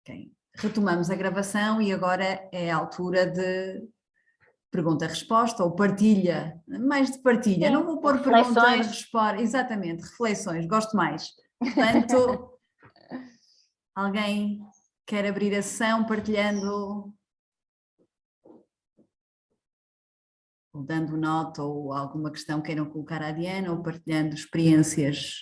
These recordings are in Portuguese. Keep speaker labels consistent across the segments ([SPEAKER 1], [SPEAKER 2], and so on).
[SPEAKER 1] Ok. Retomamos a gravação e agora é a altura de pergunta-resposta ou partilha, mais de partilha,
[SPEAKER 2] Sim,
[SPEAKER 1] não vou pôr pergunta-resposta, exatamente, reflexões, gosto mais. Portanto, alguém quer abrir a sessão partilhando, ou dando nota ou alguma questão queiram colocar à Diana, ou partilhando experiências?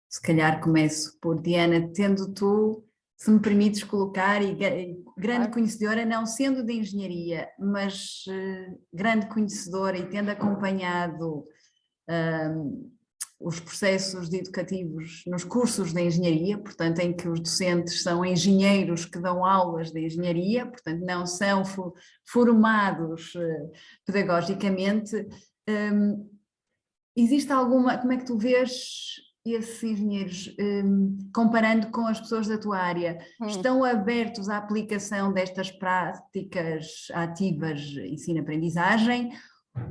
[SPEAKER 1] Se calhar começo por Diana, tendo tu, se me permites colocar, e grande conhecedora, não sendo de engenharia, mas grande conhecedora e tendo acompanhado os processos educativos nos cursos de engenharia, portanto em que os docentes são engenheiros que dão aulas de engenharia, portanto não são formados pedagogicamente, existe alguma, como é que tu vês esses engenheiros, comparando com as pessoas da tua área, estão abertos à aplicação destas práticas ativas, ensino-aprendizagem,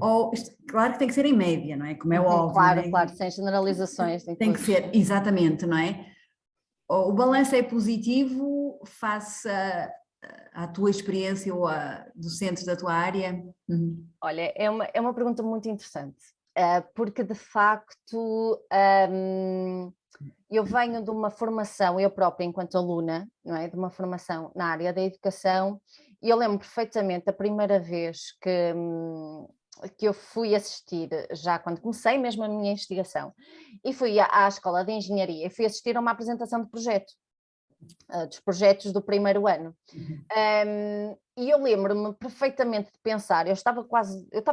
[SPEAKER 1] ou, claro que tem que ser em média, não é? Como é óbvio.
[SPEAKER 2] Claro,
[SPEAKER 1] né?
[SPEAKER 2] claro, sem generalizações.
[SPEAKER 1] Tem que ser, exatamente, não é? O balanço é positivo face à tua experiência ou a docentes da tua área?
[SPEAKER 2] Olha, é uma pergunta muito interessante. Porque de facto eu venho de uma formação, eu própria enquanto aluna, não é? De uma formação na área da educação, e eu lembro perfeitamente a primeira vez que eu fui assistir, já quando comecei mesmo a minha investigação, e fui à escola de engenharia, e fui assistir a uma apresentação de projeto, dos projetos do primeiro ano. E eu lembro-me perfeitamente de pensar, eu estava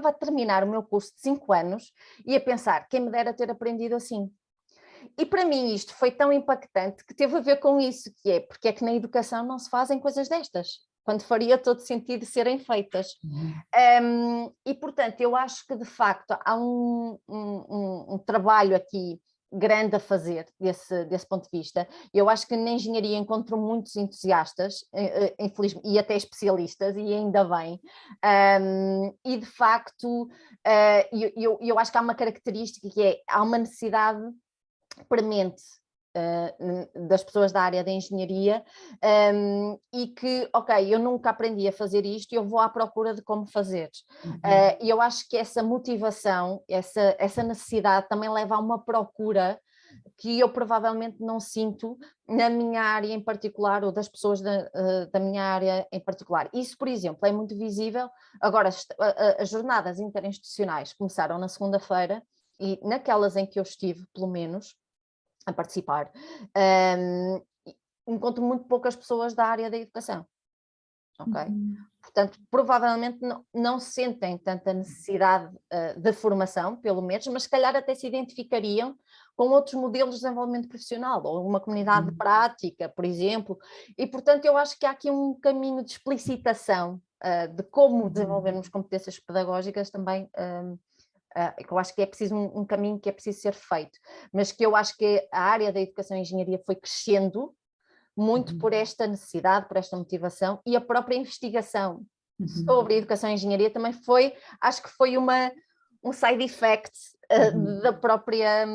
[SPEAKER 2] a terminar o meu curso de 5 anos e a pensar, quem me dera ter aprendido assim. E para mim isto foi tão impactante que teve a ver com isso, que é porque é que na educação não se fazem coisas destas, quando faria todo sentido serem feitas. E portanto eu acho que de facto há um trabalho aqui grande a fazer desse ponto de vista. Eu acho que na engenharia encontro muitos entusiastas, e até especialistas, e ainda bem, e de facto eu acho que há uma característica que é, há uma necessidade premente das pessoas da área da engenharia, e que, ok, eu nunca aprendi a fazer isto e eu vou à procura de como fazer. E eu acho que essa motivação, essa necessidade também leva a uma procura que eu provavelmente não sinto na minha área em particular, ou das pessoas da minha área em particular. Isso, por exemplo, é muito visível. Agora, as jornadas interinstitucionais começaram na segunda-feira, e naquelas em que eu estive, pelo menos, a participar, encontro muito poucas pessoas da área da educação. Ok? Portanto, provavelmente não sentem tanta necessidade de formação, pelo menos, mas se calhar até se identificariam com outros modelos de desenvolvimento profissional, ou uma comunidade de prática, por exemplo, e portanto eu acho que há aqui um caminho de explicitação de como desenvolvermos competências pedagógicas também, que eu acho que é preciso um caminho que é preciso ser feito, mas que eu acho que a área da educação e engenharia foi crescendo muito por esta necessidade, por esta motivação, e a própria investigação sobre a educação e engenharia também foi, acho que foi um side effect da própria,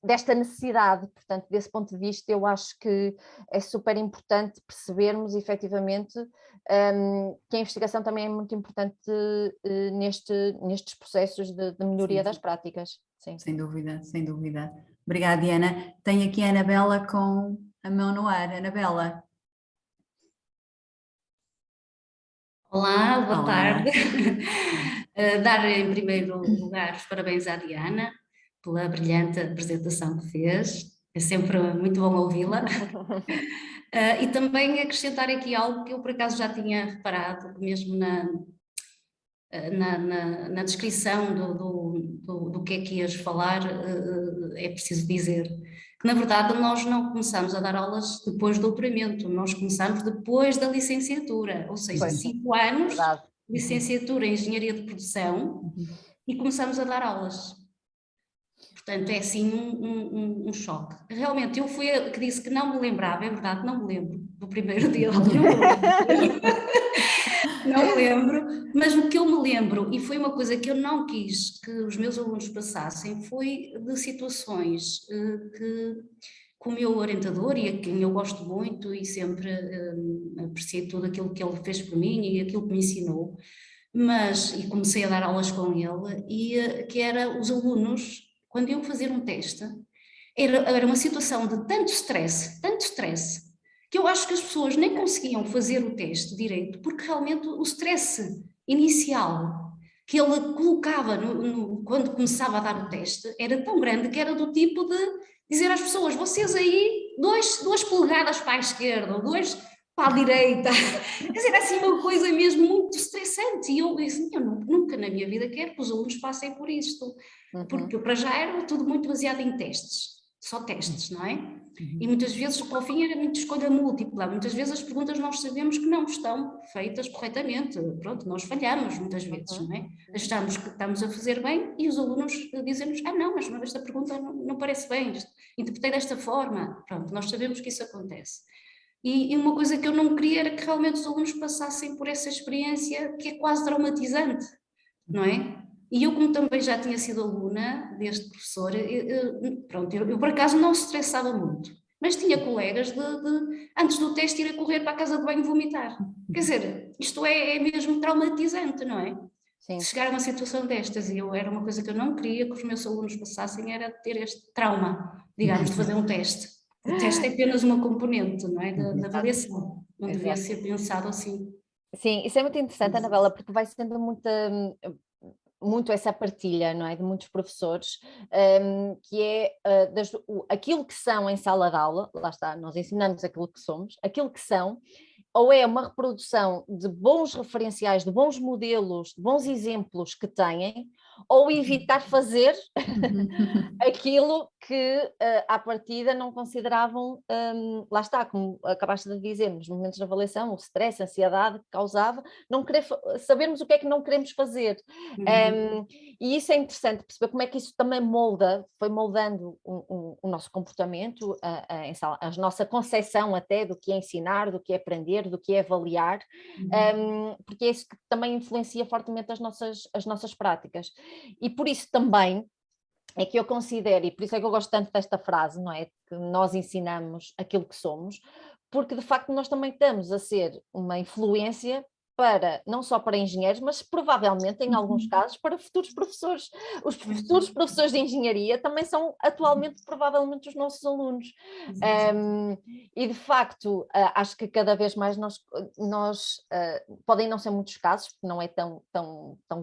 [SPEAKER 2] desta necessidade. Portanto, desse ponto de vista, eu acho que é super importante percebermos efetivamente que a investigação também é muito importante nestes processos de melhoria das práticas. Sim.
[SPEAKER 1] Sem dúvida, sem dúvida. Obrigada, Diana. Tenho aqui a Anabela com a mão no ar. Anabela.
[SPEAKER 3] Olá, boa tarde. Dar em primeiro lugar os parabéns à Diana pela brilhante apresentação que fez. É sempre muito bom ouvi-la. E também acrescentar aqui algo que eu por acaso já tinha reparado, mesmo na descrição do que é que ias falar, é preciso dizer que, na verdade, nós não começamos a dar aulas depois do doutoramento, nós começamos depois da licenciatura, ou seja, 5 anos,
[SPEAKER 2] verdade.
[SPEAKER 3] Licenciatura em Engenharia de Produção, e começamos a dar aulas. Portanto, é assim um choque. Realmente, eu fui a que disse que não me lembrava, é verdade, não me lembro do primeiro dia do doutoramento. Não me lembro, mas o que eu me lembro, e foi uma coisa que eu não quis que os meus alunos passassem, foi de situações que o meu orientador, e a quem eu gosto muito e sempre apreciei tudo aquilo que ele fez por mim e aquilo que me ensinou, e comecei a dar aulas com ele, e que era os alunos, quando iam fazer um teste, era uma situação de tanto stress, que eu acho que as pessoas nem conseguiam fazer o teste direito, porque realmente o stress inicial que ele colocava quando começava a dar o teste era tão grande que era do tipo de dizer às pessoas, vocês aí, 2 polegadas para a esquerda, ou 2 para a direita, quer dizer, assim uma coisa mesmo muito estressante, e eu disse, eu nunca na minha vida quero que os alunos passem por isto, porque para já era tudo muito baseado em testes, só testes, não é? E muitas vezes, para o fim, era muito escolha múltipla. Muitas vezes as perguntas nós sabemos que não estão feitas corretamente. Pronto, nós falhamos muitas vezes, não é? Achamos que estamos a fazer bem e os alunos dizem-nos, não, mas esta pergunta não parece bem, interpretei desta forma. Pronto, nós sabemos que isso acontece. E uma coisa que eu não queria era que realmente os alunos passassem por essa experiência que é quase traumatizante, não é? E eu, como também já tinha sido aluna deste professor, pronto, eu por acaso não se estressava muito, mas tinha colegas antes do teste, ir a correr para a casa de banho vomitar. Quer dizer, isto é mesmo traumatizante, não é?
[SPEAKER 2] Sim.
[SPEAKER 3] Chegar a uma situação destas, e era uma coisa que eu não queria que os meus alunos passassem, era ter este trauma, digamos, de fazer um teste. O teste é apenas uma componente, não é? Da avaliação, não devia ser pensado assim.
[SPEAKER 2] Sim, isso é muito interessante, Anabela, porque vai sendo muito essa partilha, não é, de muitos professores, que é aquilo que são em sala de aula, lá está, nós ensinamos aquilo que somos, aquilo que são, ou é uma reprodução de bons referenciais, de bons modelos, de bons exemplos que têm, ou evitar fazer aquilo que à partida não consideravam, lá está, como acabaste de dizer, nos momentos de avaliação, o stress, a ansiedade que causava, não querer sabermos o que é que não queremos fazer. E isso é interessante, perceber como é que isso também foi moldando o nosso comportamento, a nossa concepção até do que é ensinar, do que é aprender, do que é avaliar, porque é isso que também influencia fortemente as nossas práticas. E por isso também é que eu considero, e por isso é que eu gosto tanto desta frase, não é? Que nós ensinamos aquilo que somos, porque de facto nós também estamos a ser uma influência não só para engenheiros, mas provavelmente em alguns casos para futuros professores. Os futuros professores de engenharia também são atualmente provavelmente os nossos alunos. E de facto acho que cada vez mais nós podem não ser muitos casos, porque não é tão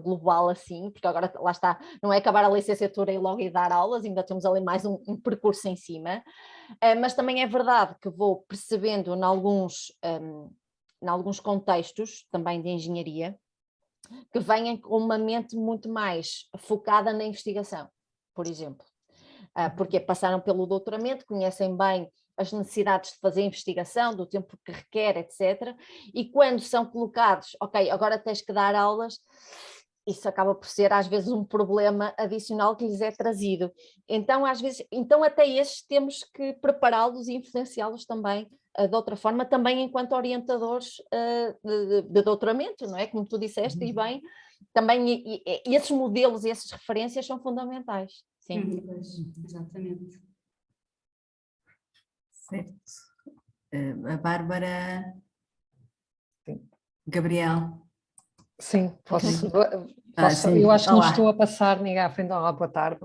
[SPEAKER 2] global assim, porque agora lá está, não é acabar a licenciatura e logo ir dar aulas, ainda temos ali mais um percurso em cima, mas também é verdade que vou percebendo em alguns contextos também de engenharia, que venham com uma mente muito mais focada na investigação, por exemplo, porque passaram pelo doutoramento, conhecem bem as necessidades de fazer investigação, do tempo que requer, etc. E quando são colocados, ok, agora tens que dar aulas, isso acaba por ser às vezes um problema adicional que lhes é trazido. Então, às vezes, até esses temos que prepará-los e influenciá-los também de outra forma, também enquanto orientadores de doutoramento, não é? Como tu disseste, e bem, também esses modelos e essas referências são fundamentais. Sim.
[SPEAKER 3] Exatamente.
[SPEAKER 1] Certo. A Bárbara... Gabriel...
[SPEAKER 4] Sim, posso. Eu acho que não estou a passar ninguém à frente. Olá, boa tarde.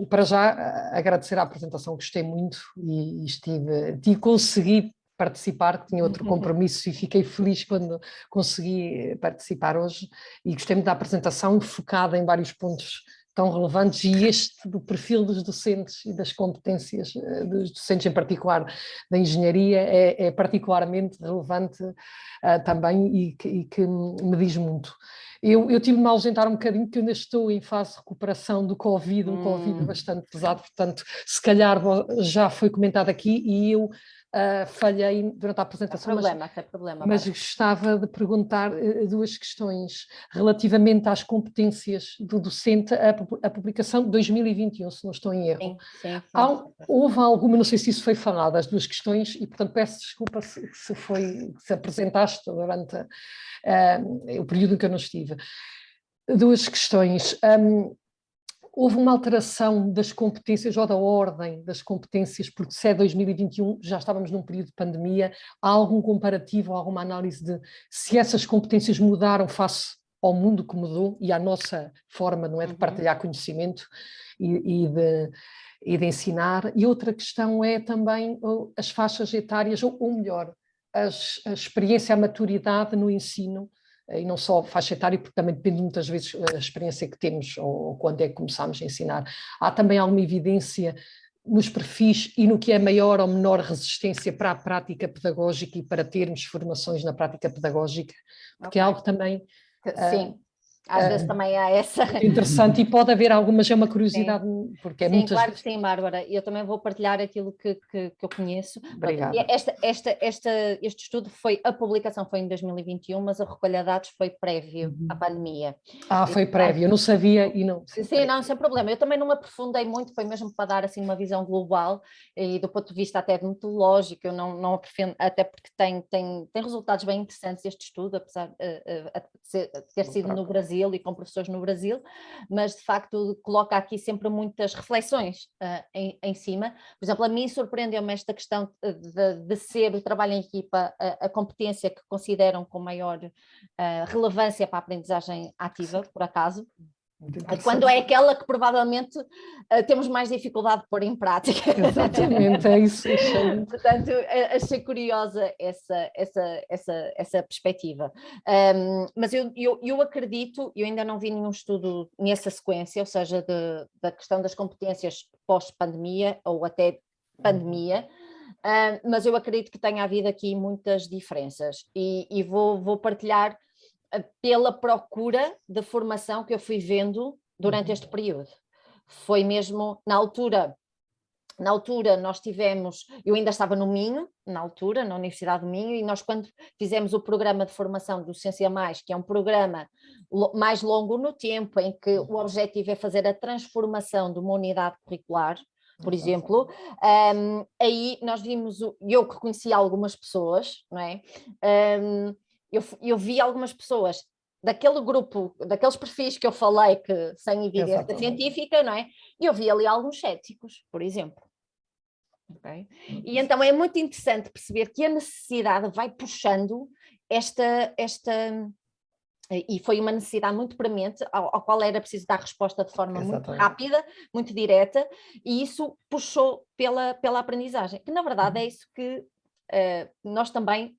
[SPEAKER 4] Para já, agradecer a apresentação, gostei muito e consegui participar, tinha outro compromisso e fiquei feliz quando consegui participar hoje, e gostei muito da apresentação, focada em vários pontos tão relevantes, e este do perfil dos docentes e das competências dos docentes, em particular da engenharia, é particularmente relevante também, e que me diz muito. Eu tive de me ausentar um bocadinho, porque eu ainda estou em fase de recuperação do Covid, um Covid bastante pesado, portanto, se calhar já foi comentado aqui, e eu falhei durante a apresentação, mas gostava de perguntar duas questões relativamente às competências do docente, a publicação de 2021, se não estou em erro.
[SPEAKER 2] Sim.
[SPEAKER 4] Houve alguma, não sei se isso foi falado, as duas questões, e portanto peço desculpa se apresentaste durante o período em que eu não estive. Duas questões. Houve uma alteração das competências ou da ordem das competências, porque se é 2021, já estávamos num período de pandemia, há algum comparativo, alguma análise de se essas competências mudaram face ao mundo que mudou e à nossa forma, não é, de partilhar conhecimento e de ensinar? E outra questão é também as faixas etárias, ou melhor, a experiência, a maturidade no ensino, e não só faixa etária, porque também depende muitas vezes da experiência que temos ou quando é que começamos a ensinar. Há também alguma evidência nos perfis e no que é maior ou menor resistência para a prática pedagógica e para termos formações na prática pedagógica, porque é algo também...
[SPEAKER 2] Sim. Às vezes também há essa...
[SPEAKER 4] Interessante, e pode haver algumas, é uma curiosidade, porque é
[SPEAKER 2] sim,
[SPEAKER 4] muitas
[SPEAKER 2] claro
[SPEAKER 4] vezes...
[SPEAKER 2] que sim, Bárbara, eu também vou partilhar aquilo que eu conheço.
[SPEAKER 4] Obrigada.
[SPEAKER 2] Este estudo a publicação foi em 2021, mas a recolha de dados foi prévio à pandemia.
[SPEAKER 4] Foi prévio, eu não sabia e não...
[SPEAKER 2] Sim, não, sem problema. Eu também não me aprofundei muito, foi mesmo para dar assim uma visão global e do ponto de vista até metodológico, eu não aprofundo, até porque tem resultados bem interessantes este estudo, apesar de ter sido no Brasil e com professores no Brasil, mas de facto coloca aqui sempre muitas reflexões em cima. Por exemplo, a mim surpreendeu-me esta questão de ser o trabalho em equipa a competência que consideram com maior relevância para a aprendizagem ativa, por acaso. Quando é aquela que provavelmente temos mais dificuldade de pôr em prática.
[SPEAKER 4] Exatamente, é isso.
[SPEAKER 2] Portanto, achei curiosa essa perspectiva. Mas eu acredito, eu ainda não vi nenhum estudo nessa sequência, ou seja, da questão das competências pós-pandemia ou até pandemia, mas eu acredito que tenha havido aqui muitas diferenças e vou partilhar pela procura de formação que eu fui vendo durante este período. Foi mesmo, na altura nós tivemos, eu ainda estava no Minho, na Universidade do Minho, e nós quando fizemos o programa de formação de Docência Mais, que é um programa mais longo no tempo, em que o objetivo é fazer a transformação de uma unidade curricular, por exemplo, aí nós vimos, eu que conheci algumas pessoas, não é? Eu vi algumas pessoas daquele grupo, daqueles perfis que eu falei que sem evidência científica, não é? E eu vi ali alguns céticos, por exemplo. Okay? E então é muito interessante perceber que a necessidade vai puxando esta e foi uma necessidade muito premente ao qual era preciso dar resposta de forma muito rápida, muito direta, e isso puxou pela aprendizagem, que na verdade é isso que nós também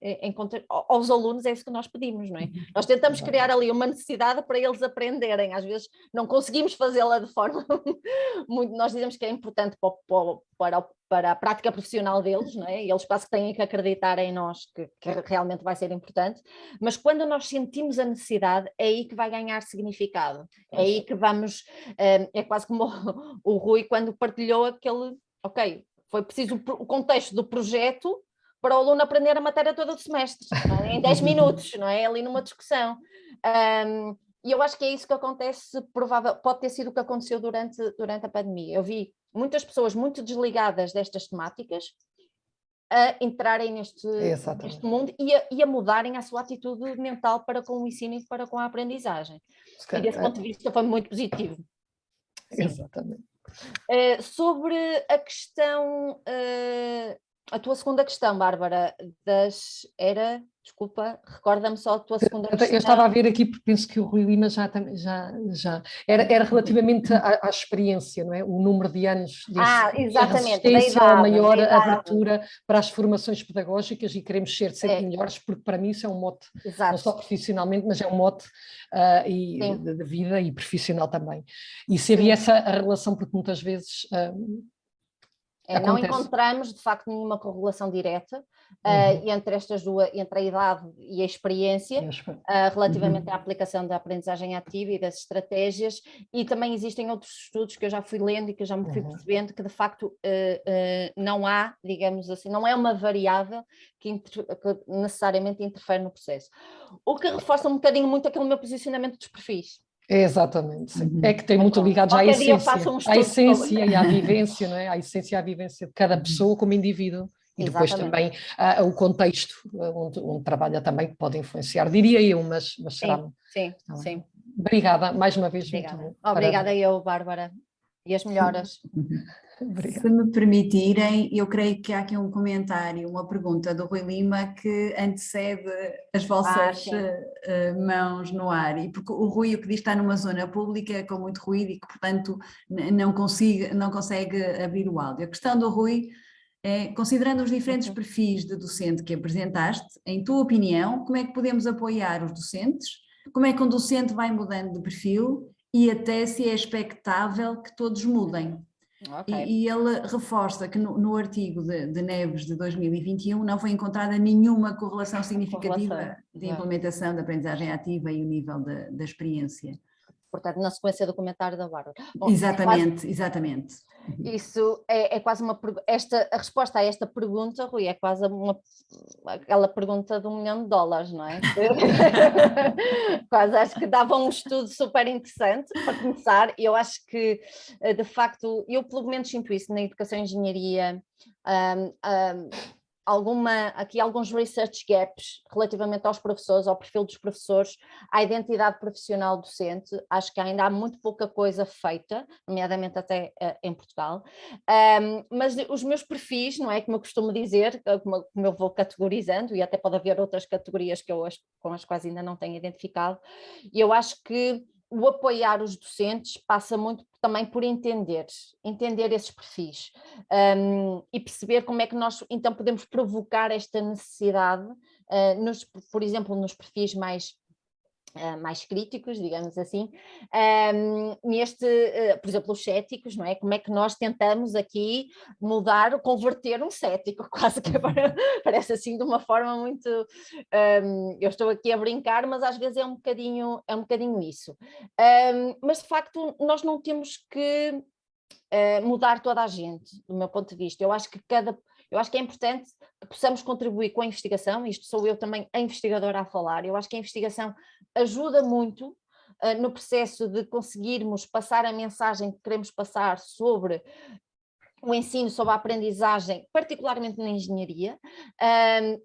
[SPEAKER 2] aos alunos é isso que nós pedimos, não é? Nós tentamos criar ali uma necessidade para eles aprenderem, às vezes não conseguimos fazê-la de forma muito, nós dizemos que é importante para a prática profissional deles, não é? E eles quase que têm que acreditar em nós que realmente vai ser importante, mas quando nós sentimos a necessidade é aí que vai ganhar significado, é aí que vamos, é quase como o Rui quando partilhou aquele, foi preciso o contexto do projeto para o aluno aprender a matéria toda do semestre, não é? Em 10 minutos, não é? Ali numa discussão. E eu acho que é isso que acontece, pode ter sido o que aconteceu durante a pandemia. Eu vi muitas pessoas muito desligadas destas temáticas a entrarem neste mundo e a mudarem a sua atitude mental para com o ensino e para com a aprendizagem. E desse ponto de vista foi muito positivo.
[SPEAKER 4] Sim. Exatamente.
[SPEAKER 2] Sobre a questão... a tua segunda questão, Bárbara, desculpa, recorda-me só a tua segunda questão.
[SPEAKER 4] Eu estava a ver aqui, porque penso que o Rui Lima já era relativamente à experiência, não é? O número de anos de resistência ou maior abertura para as formações pedagógicas e queremos ser sempre melhores, porque para mim isso é um mote, não só profissionalmente, mas é um mote de vida e profissional também. E se havia essa relação, porque muitas vezes...
[SPEAKER 2] Não encontramos, de facto, nenhuma correlação direta entre estas duas, entre a idade e a experiência, relativamente à aplicação da aprendizagem ativa e das estratégias, e também existem outros estudos que eu já fui lendo e que eu já me fui percebendo que, de facto, não há, digamos assim, não é uma variável que necessariamente interfere no processo. O que reforça um bocadinho muito aquele meu posicionamento dos perfis.
[SPEAKER 4] Exatamente, é que tem muito ligado já à essência e à vivência, não é? À essência e à vivência de cada pessoa como indivíduo. E depois também o contexto onde trabalha também, que pode influenciar, diria eu, mas será...
[SPEAKER 2] Sim.
[SPEAKER 4] Obrigada, mais uma vez.
[SPEAKER 2] Obrigada eu, Bárbara. E as melhoras.
[SPEAKER 1] Se me permitirem, eu creio que há aqui um comentário, uma pergunta do Rui Lima que antecede as vossas mãos no ar, e porque o Rui o que diz está numa zona pública com muito ruído e que, portanto, não consegue abrir o áudio. A questão do Rui é, considerando os diferentes perfis de docente que apresentaste, em tua opinião, como é que podemos apoiar os docentes? Como é que um docente vai mudando de perfil e até se é expectável que todos mudem? E ele reforça que no artigo de Neves de 2021 não foi encontrada nenhuma correlação significativa de implementação da aprendizagem ativa e o nível da experiência.
[SPEAKER 2] Portanto, na sequência do comentário da Bárbara.
[SPEAKER 1] Exatamente.
[SPEAKER 2] Isso é quase uma... a resposta a esta pergunta, Rui, é quase aquela pergunta de $1 milhão, não é? Quase acho que dava um estudo super interessante para começar. Eu acho que, de facto, eu pelo menos sinto isso na educação e engenharia, aqui alguns research gaps relativamente aos professores, ao perfil dos professores, à identidade profissional docente. Acho que ainda há muito pouca coisa feita, nomeadamente até em Portugal, mas os meus perfis, não é, como eu costumo dizer, como eu vou categorizando, e até pode haver outras categorias que com as quais ainda não tenho identificado, e eu acho que o apoiar os docentes passa muito também por entender esses perfis e perceber como é que nós então podemos provocar esta necessidade, por exemplo, nos perfis mais críticos, digamos assim, por exemplo, os céticos, não é? Como é que nós tentamos aqui converter um cético, quase que parece assim de uma forma muito... eu estou aqui a brincar, mas às vezes é um bocadinho isso. Mas de facto nós não temos que mudar toda a gente, do meu ponto de vista. Eu acho que é importante que possamos contribuir com a investigação, isto sou eu também a investigadora a falar, eu acho que a investigação ajuda muito no processo de conseguirmos passar a mensagem que queremos passar sobre o ensino, sobre a aprendizagem, particularmente na engenharia.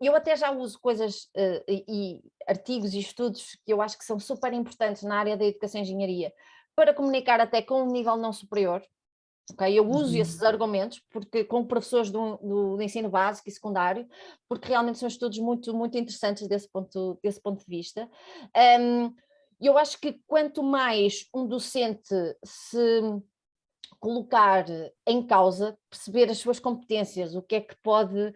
[SPEAKER 2] Eu até já uso coisas e artigos e estudos que eu acho que são super importantes na área da educação e engenharia para comunicar até com um nível não superior. Okay, eu uso esses argumentos porque com professores do ensino básico e secundário, porque realmente são estudos muito, muito interessantes desse ponto de vista. Eu acho que quanto mais um docente se colocar em causa, perceber as suas competências, o que é que pode,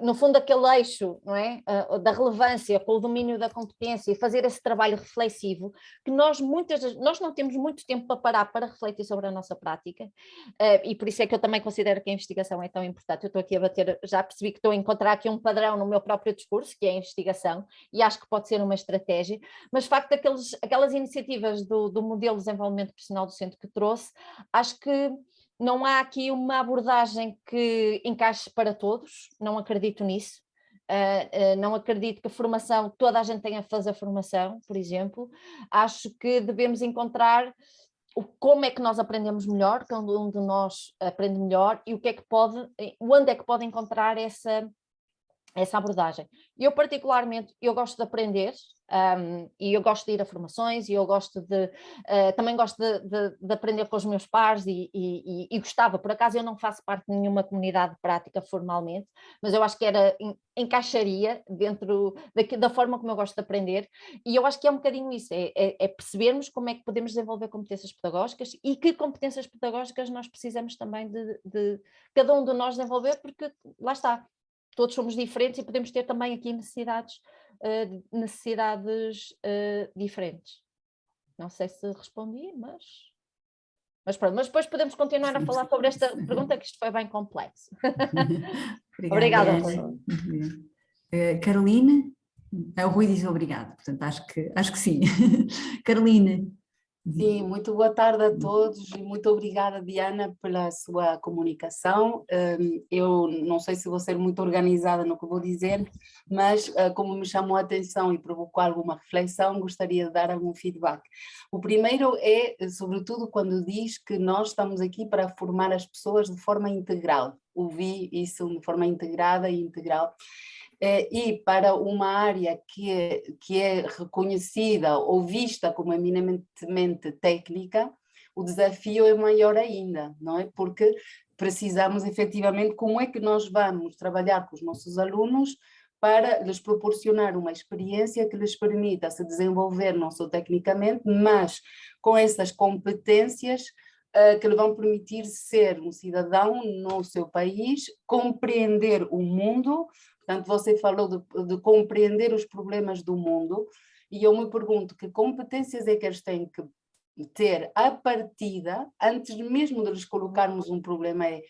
[SPEAKER 2] no fundo aquele eixo, não é? Da relevância com o domínio da competência e fazer esse trabalho reflexivo, que nós não temos muito tempo para parar para refletir sobre a nossa prática, e por isso é que eu também considero que a investigação é tão importante. Eu estou aqui a bater, já percebi que estou a encontrar aqui um padrão no meu próprio discurso, que é a investigação, e acho que pode ser uma estratégia, mas de facto aquelas iniciativas do modelo de desenvolvimento profissional docente que trouxe, acho que não há aqui uma abordagem que encaixe para todos, não acredito nisso. Não acredito que a formação, toda a gente tenha que fazer a formação, por exemplo. Acho que devemos encontrar como é que nós aprendemos melhor, cada um de nós aprende melhor e onde é que pode encontrar essa abordagem. Eu particularmente, eu gosto de aprender e eu gosto de ir a formações e eu gosto também gosto de aprender com os meus pares e gostava, por acaso eu não faço parte de nenhuma comunidade prática formalmente, mas eu acho que encaixaria dentro da forma como eu gosto de aprender e eu acho que é um bocadinho isso, é percebermos como é que podemos desenvolver competências pedagógicas e que competências pedagógicas nós precisamos também de cada um de nós desenvolver, porque lá está, todos somos diferentes e podemos ter também aqui necessidades diferentes. Não sei se respondi, mas... Mas pronto, mas depois podemos continuar a falar sobre esta pergunta, que isto foi bem complexo. Obrigada, Rui.
[SPEAKER 1] Caroline? O Rui diz obrigado, portanto acho que sim. Caroline.
[SPEAKER 5] Sim, muito boa tarde a todos e muito obrigada, Diana, pela sua comunicação. Eu não sei se vou ser muito organizada no que vou dizer, mas como me chamou a atenção e provocou alguma reflexão, gostaria de dar algum feedback. O primeiro é, sobretudo, quando diz que nós estamos aqui para formar as pessoas de forma integral. Ouvi isso de forma integrada e integral. E para uma área que é reconhecida ou vista como eminentemente técnica, o desafio é maior ainda, não é? Porque precisamos efetivamente, como é que nós vamos trabalhar com os nossos alunos para lhes proporcionar uma experiência que lhes permita se desenvolver não só tecnicamente, mas com essas competências que lhe vão permitir ser um cidadão no seu país, compreender o mundo. Portanto, você falou de compreender os problemas do mundo, e eu me pergunto que competências é que eles têm que ter à partida, antes mesmo de lhes colocarmos um problema, é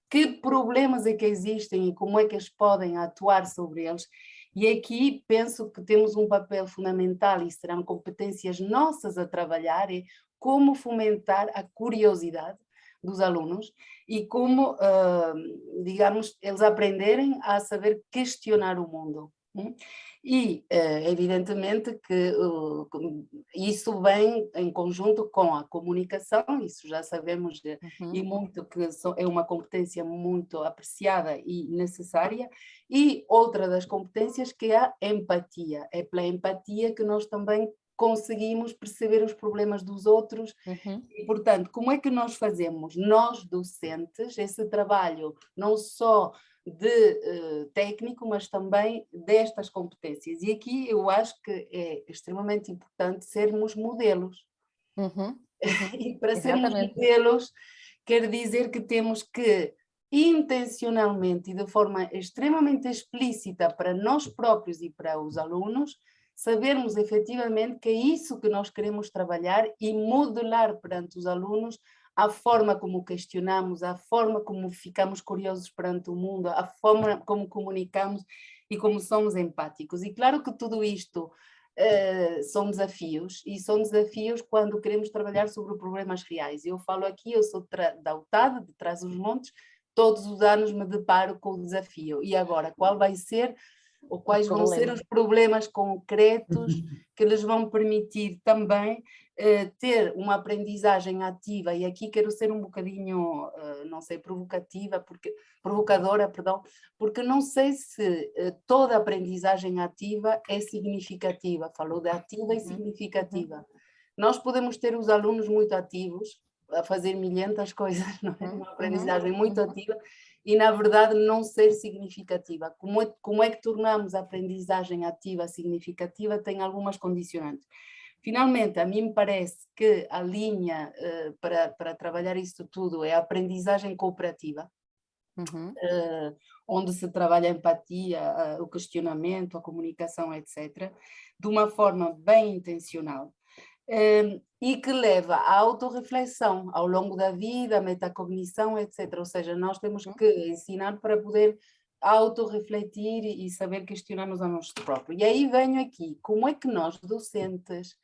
[SPEAKER 5] que problemas é que existem e como é que eles podem atuar sobre eles. E aqui penso que temos um papel fundamental, e serão competências nossas a trabalhar, é como fomentar a curiosidade dos alunos e como, digamos, eles aprenderem a saber questionar o mundo. E, evidentemente, que isso vem em conjunto com a comunicação, isso já sabemos, e muito que é uma competência muito apreciada e necessária, e outra das competências que é a empatia. É pela empatia que nós também conseguimos perceber os problemas dos outros e, portanto, como é que nós fazemos, nós docentes, esse trabalho não só de técnico, mas também destas competências. E aqui eu acho que é extremamente importante sermos modelos. E para sermos modelos, quer dizer que temos que intencionalmente e de forma extremamente explícita para nós próprios e para os alunos, sabermos efetivamente que é isso que nós queremos trabalhar e modelar perante os alunos a forma como questionamos, a forma como ficamos curiosos perante o mundo, a forma como comunicamos e como somos empáticos. E claro que tudo isto são desafios, e são desafios quando queremos trabalhar sobre problemas reais. Eu falo aqui, eu sou da UTAD, de Trás-os-Montes, todos os anos me deparo com o desafio. E agora, qual vai ser ou quais vão ser os problemas concretos que lhes vão permitir também ter uma aprendizagem ativa, e aqui quero ser um bocadinho, não sei, provocadora, porque não sei se toda aprendizagem ativa é significativa. Falou de ativa e significativa. Nós podemos ter os alunos muito ativos, a fazer milhentas coisas, não é? Uma aprendizagem muito ativa, e na verdade não ser significativa. Como é que tornamos a aprendizagem ativa significativa? Tem algumas condicionantes. Finalmente, a mim me parece que a linha para trabalhar isto tudo é a aprendizagem cooperativa, onde se trabalha a empatia, o questionamento, a comunicação, etc., de uma forma bem intencional. E que leva à autorreflexão ao longo da vida, a metacognição, etc. Ou seja, nós temos que ensinar para poder autorrefletir e saber questionar-nos a nós próprios. E aí venho aqui, como é que nós, docentes,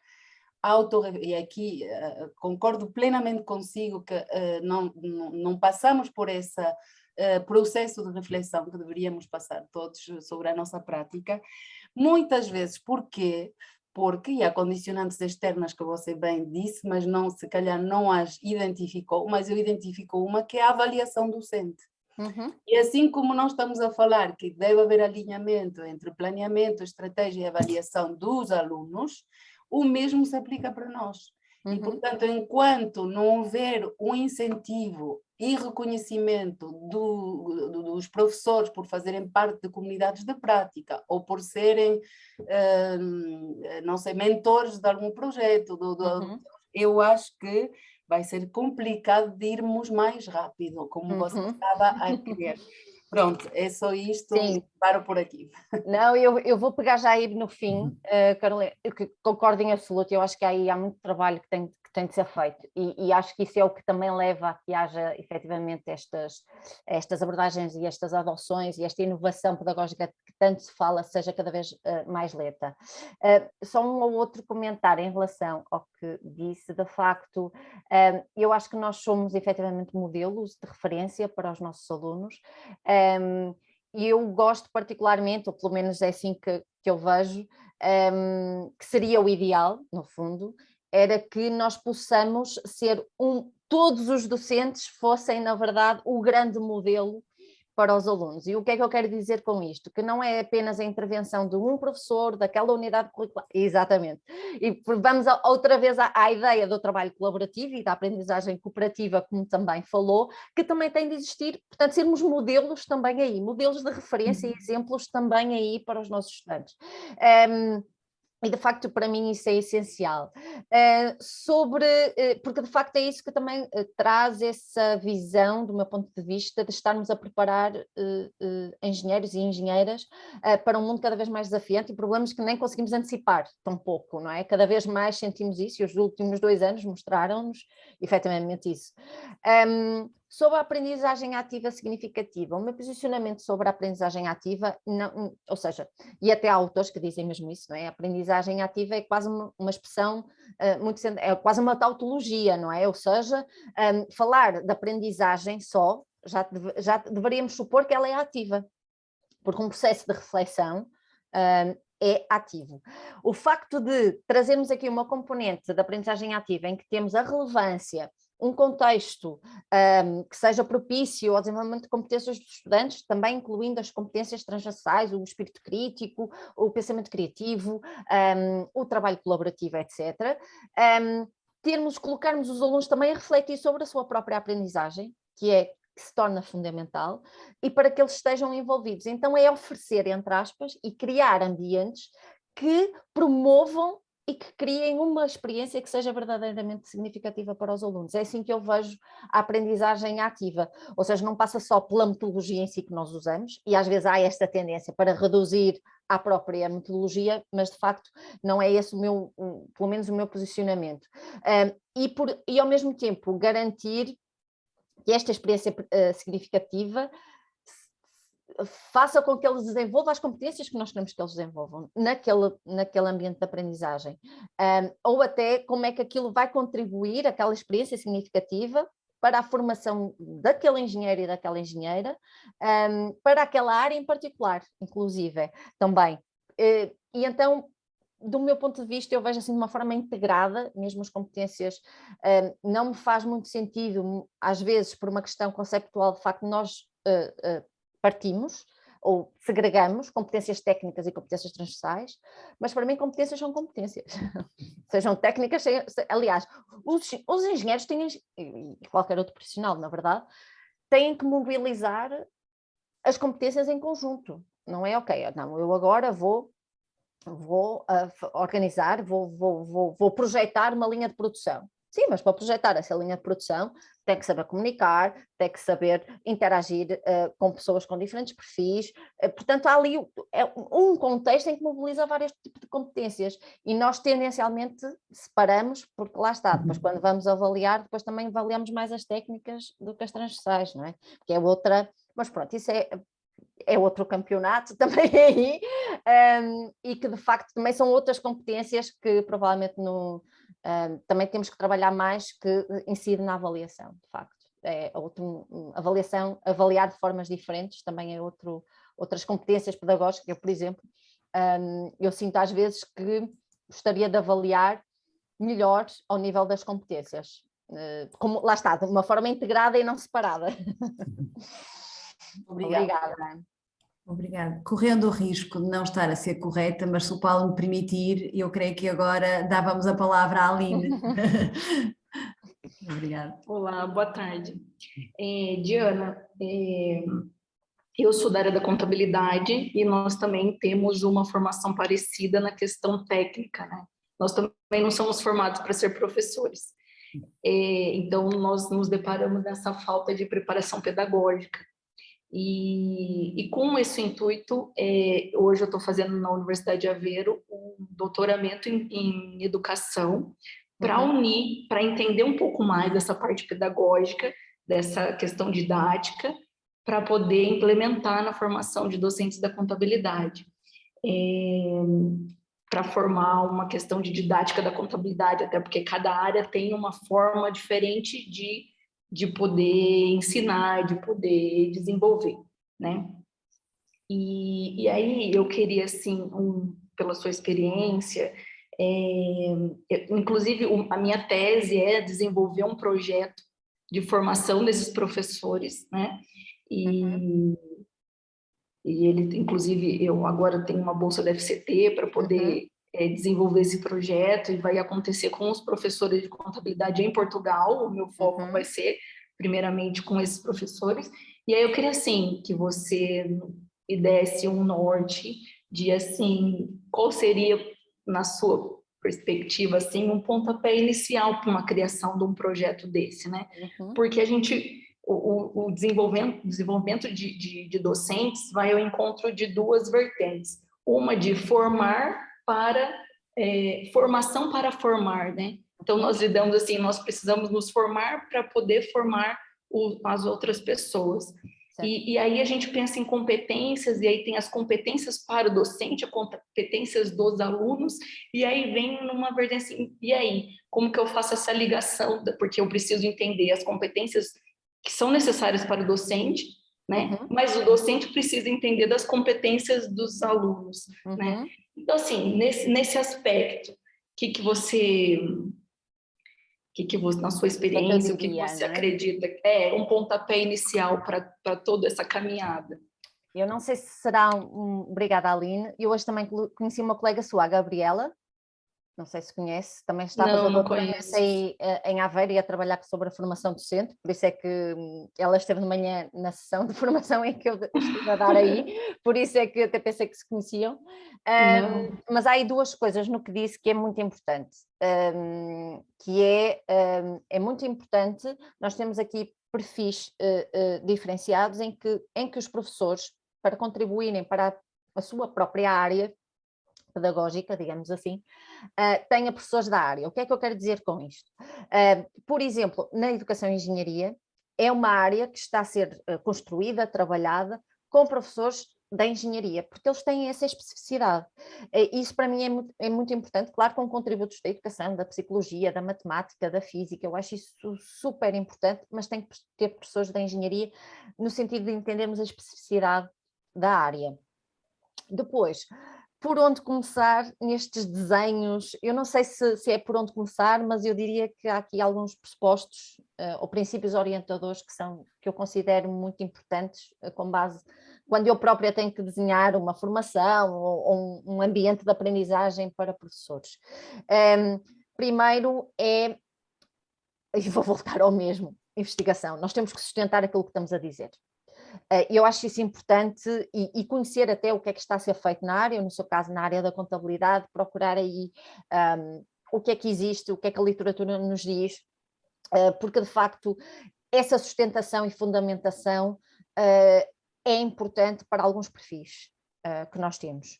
[SPEAKER 5] e aqui concordo plenamente consigo que não passamos por esse processo de reflexão que deveríamos passar todos sobre a nossa prática, muitas vezes. Porque há condicionantes externas que você bem disse, mas não, se calhar não as identificou, mas eu identifico uma, que é a avaliação docente. E assim como nós estamos a falar que deve haver alinhamento entre planeamento, estratégia e avaliação dos alunos, o mesmo se aplica para nós. E, portanto, enquanto não houver um incentivo e reconhecimento dos professores por fazerem parte de comunidades de prática ou por serem, não sei, mentores de algum projeto, eu acho que vai ser complicado de irmos mais rápido, como você estava a querer. Pronto, é só isto, paro por aqui.
[SPEAKER 2] Não, eu vou pegar já aí no fim, Carolina, eu concordo em absoluto, eu acho que aí há muito trabalho que tem tem de ser feito, e acho que isso é o que também leva a que haja efetivamente estas abordagens e estas adoções e esta inovação pedagógica que tanto se fala seja cada vez mais lenta. Só um ou outro comentário em relação ao que disse, de facto, eu acho que nós somos efetivamente modelos de referência para os nossos alunos, e eu gosto particularmente, ou pelo menos é assim que eu vejo, que seria o ideal, no fundo, era que nós possamos ser todos os docentes fossem, na verdade, o grande modelo para os alunos. E o que é que eu quero dizer com isto? Que não é apenas a intervenção de um professor, daquela unidade curricular. Exatamente. E vamos outra vez à ideia do trabalho colaborativo e da aprendizagem cooperativa, como também falou, que também tem de existir, portanto, sermos modelos também aí, modelos de referência e exemplos também aí para os nossos estudantes. E de facto para mim isso é essencial, porque de facto é isso que também traz essa visão do meu ponto de vista de estarmos a preparar engenheiros e engenheiras para um mundo cada vez mais desafiante e problemas que nem conseguimos antecipar tão pouco, não é? Cada vez mais sentimos isso e os últimos 2 anos mostraram-nos efetivamente isso. Sobre a aprendizagem ativa significativa, o meu posicionamento sobre a aprendizagem ativa, não, ou seja, e até há autores que dizem mesmo isso, não é? A aprendizagem ativa é quase uma expressão, é quase uma tautologia, não é? Ou seja, falar de aprendizagem só, já deveríamos supor que ela é ativa, porque um processo de reflexão é ativo. O facto de trazermos aqui uma componente da aprendizagem ativa em que temos a relevância, um contexto que seja propício ao desenvolvimento de competências dos estudantes, também incluindo as competências transversais, o espírito crítico, o pensamento criativo, o trabalho colaborativo, etc. Colocarmos os alunos também a refletir sobre a sua própria aprendizagem, que se torna fundamental, e para que eles estejam envolvidos. Então é oferecer, entre aspas, e criar ambientes que promovam e que criem uma experiência que seja verdadeiramente significativa para os alunos. É assim que eu vejo a aprendizagem ativa, ou seja, não passa só pela metodologia em si que nós usamos, e às vezes há esta tendência para reduzir à própria metodologia, mas de facto não é esse pelo menos o meu posicionamento. E ao mesmo tempo garantir que esta experiência significativa faça com que eles desenvolvam as competências que nós queremos que eles desenvolvam naquele ambiente de aprendizagem, ou até como é que aquilo vai contribuir, aquela experiência significativa, para a formação daquele engenheiro e daquela engenheira, para aquela área em particular, inclusive, também. E então, do meu ponto de vista, eu vejo assim de uma forma integrada, mesmo as competências, não me faz muito sentido, às vezes, por uma questão conceptual, de facto, nós partimos ou segregamos competências técnicas e competências transversais, mas para mim competências são competências, sejam técnicas, aliás, os engenheiros têm, e qualquer outro profissional, na verdade, têm que mobilizar as competências em conjunto, não é ok, não, eu agora vou organizar, vou projetar uma linha de produção. Sim, mas para projetar essa linha de produção tem que saber comunicar, tem que saber interagir com pessoas com diferentes perfis, portanto há ali um contexto em que mobiliza vários tipos de competências e nós tendencialmente separamos, porque lá está, depois quando vamos avaliar, depois também avaliamos mais as técnicas do que as transversais, não é? Que é outra, mas pronto, isso é outro campeonato também aí, e que de facto também são outras competências que provavelmente também temos que trabalhar mais, que incide na avaliação, de facto. Avaliar de formas diferentes também é outras competências pedagógicas. Eu, por exemplo, eu sinto às vezes que gostaria de avaliar melhor ao nível das competências, como, lá está, de uma forma integrada e não separada.
[SPEAKER 1] Obrigada. Obrigada. Correndo o risco de não estar a ser correta, mas se o Paulo me permitir, eu creio que agora dávamos a palavra à Aline. Obrigada.
[SPEAKER 6] Olá, boa tarde. Diana, eu sou da área da contabilidade e nós também temos uma formação parecida na questão técnica, né? Nós também não somos formados para ser professores. Então, nós nos deparamos nessa falta de preparação pedagógica. E com esse intuito, hoje eu estou fazendo na Universidade de Aveiro um doutoramento em educação para unir, para entender um pouco mais dessa parte pedagógica, dessa questão didática, para poder implementar na formação de docentes da contabilidade. Para formar uma questão de didática da contabilidade, até porque cada área tem uma forma diferente de poder ensinar, de poder desenvolver, né? E aí eu queria, assim, pela sua experiência, inclusive a minha tese é desenvolver um projeto de formação desses professores, né? E ele, inclusive, eu agora tenho uma bolsa da FCT para poder desenvolver esse projeto, e vai acontecer com os professores de contabilidade em Portugal. O meu foco vai ser, primeiramente, com esses professores. E aí eu queria, assim, que você me desse um norte de, assim, qual seria, na sua perspectiva, assim, um pontapé inicial para uma criação de um projeto desse, né? Porque a gente... O desenvolvimento de docentes vai ao encontro de duas vertentes. Uma de formar para... formação para formar, né? Então, nós lidamos assim, nós precisamos nos formar para poder formar as outras pessoas. E aí a gente pensa em competências, e aí tem as competências para o docente, as competências dos alunos, e aí vem numa vertente assim, e aí? Como que eu faço essa ligação? Porque eu preciso entender as competências que são necessárias para o docente, né? Mas o docente precisa entender das competências dos alunos, né? Então, assim, nesse aspecto, você, na sua experiência, o que você acredita um pontapé inicial para toda essa caminhada?
[SPEAKER 2] Eu não sei se será Obrigada, Aline. Eu hoje também conheci uma colega sua, a Gabriela, não sei se conhece, também estava em Aveiro e a trabalhar sobre a formação docente, por isso é que ela esteve de manhã na sessão de formação em que eu estive a dar aí, por isso é que até pensei que se conheciam. Mas há aí duas coisas no que disse que é muito importante, que é muito importante, nós temos aqui perfis diferenciados em que os professores, para contribuírem para a sua própria área pedagógica, digamos assim, tenha professores da área. O que é que eu quero dizer com isto? Por exemplo, na educação e engenharia, é uma área que está a ser construída, trabalhada com professores da engenharia, porque eles têm essa especificidade. Isso para mim é muito importante, claro, com contributos da educação, da psicologia, da matemática, da física, eu acho isso super importante, mas tem que ter professores da engenharia no sentido de entendermos a especificidade da área. Depois, por onde começar nestes desenhos? Eu não sei se é por onde começar, mas eu diria que há aqui alguns pressupostos ou princípios orientadores que eu considero muito importantes, com base, quando eu própria tenho que desenhar uma formação ou um ambiente de aprendizagem para professores. Primeiro e vou voltar ao mesmo, investigação. Nós temos que sustentar aquilo que estamos a dizer. Eu acho isso importante e conhecer até o que é que está a ser feito na área, no seu caso na área da contabilidade, procurar aí o que é que existe, o que é que a literatura nos diz, porque de facto essa sustentação e fundamentação é importante para alguns perfis que nós temos.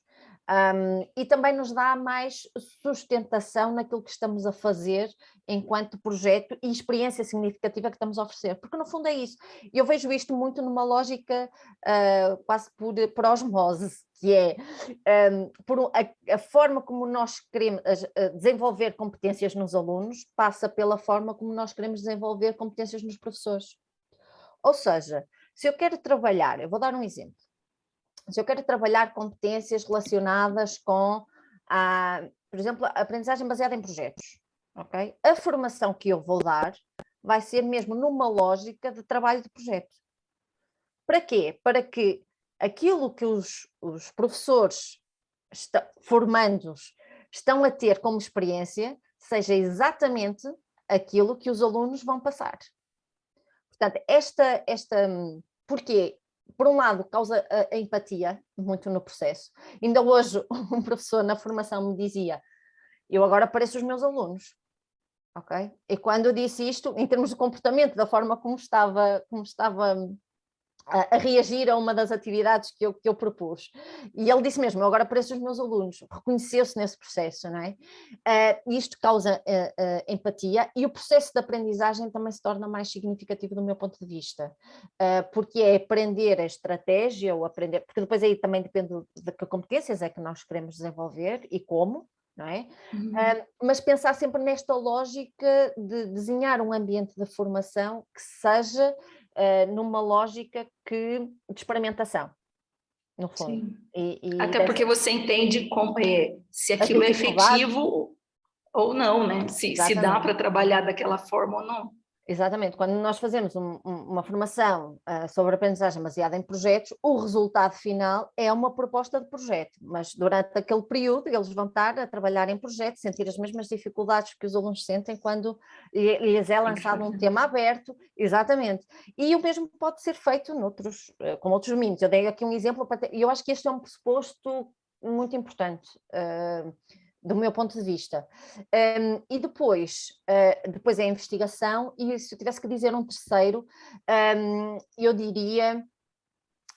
[SPEAKER 2] E também nos dá mais sustentação naquilo que estamos a fazer enquanto projeto e experiência significativa que estamos a oferecer, porque no fundo é isso. Eu vejo isto muito numa lógica quase por osmose, que é a forma como nós queremos desenvolver competências nos alunos passa pela forma como nós queremos desenvolver competências nos professores. Ou seja, se eu quero trabalhar, eu vou dar um exemplo, se eu quero trabalhar competências relacionadas com, por exemplo, a aprendizagem baseada em projetos, okay? A formação que eu vou dar vai ser mesmo numa lógica de trabalho de projeto. Para quê? Para que aquilo que os professores formandos estão a ter como experiência seja exatamente aquilo que os alunos vão passar. Portanto, porquê? Por um lado, causa a empatia muito no processo. Ainda hoje um professor na formação me dizia, eu agora pareço os meus alunos, ok? E quando eu disse isto, em termos de comportamento, da forma como estava a reagir a uma das atividades que eu propus. E ele disse mesmo, eu agora pareço os meus alunos, reconheceu-se nesse processo, não é? Isto causa empatia e o processo de aprendizagem também se torna mais significativo do meu ponto de vista, porque é aprender a estratégia, ou aprender, porque depois aí também depende de que competências é que nós queremos desenvolver e como, não é? Mas pensar sempre nesta lógica de desenhar um ambiente de formação que seja numa lógica de experimentação, no fundo.
[SPEAKER 6] Até porque você entende se aquilo é efetivo ou não, né? Se dá para trabalhar daquela forma ou não.
[SPEAKER 2] Exatamente, quando nós fazemos uma formação sobre aprendizagem baseada em projetos, o resultado final é uma proposta de projeto, mas durante aquele período eles vão estar a trabalhar em projeto, sentir as mesmas dificuldades que os alunos sentem quando lhes é lançado um tema aberto, exatamente. E o mesmo pode ser feito com outros domínios. Eu dei aqui um exemplo, e eu acho que este é um pressuposto muito importante, do meu ponto de vista. E depois é a investigação, e se eu tivesse que dizer um terceiro, eu diria,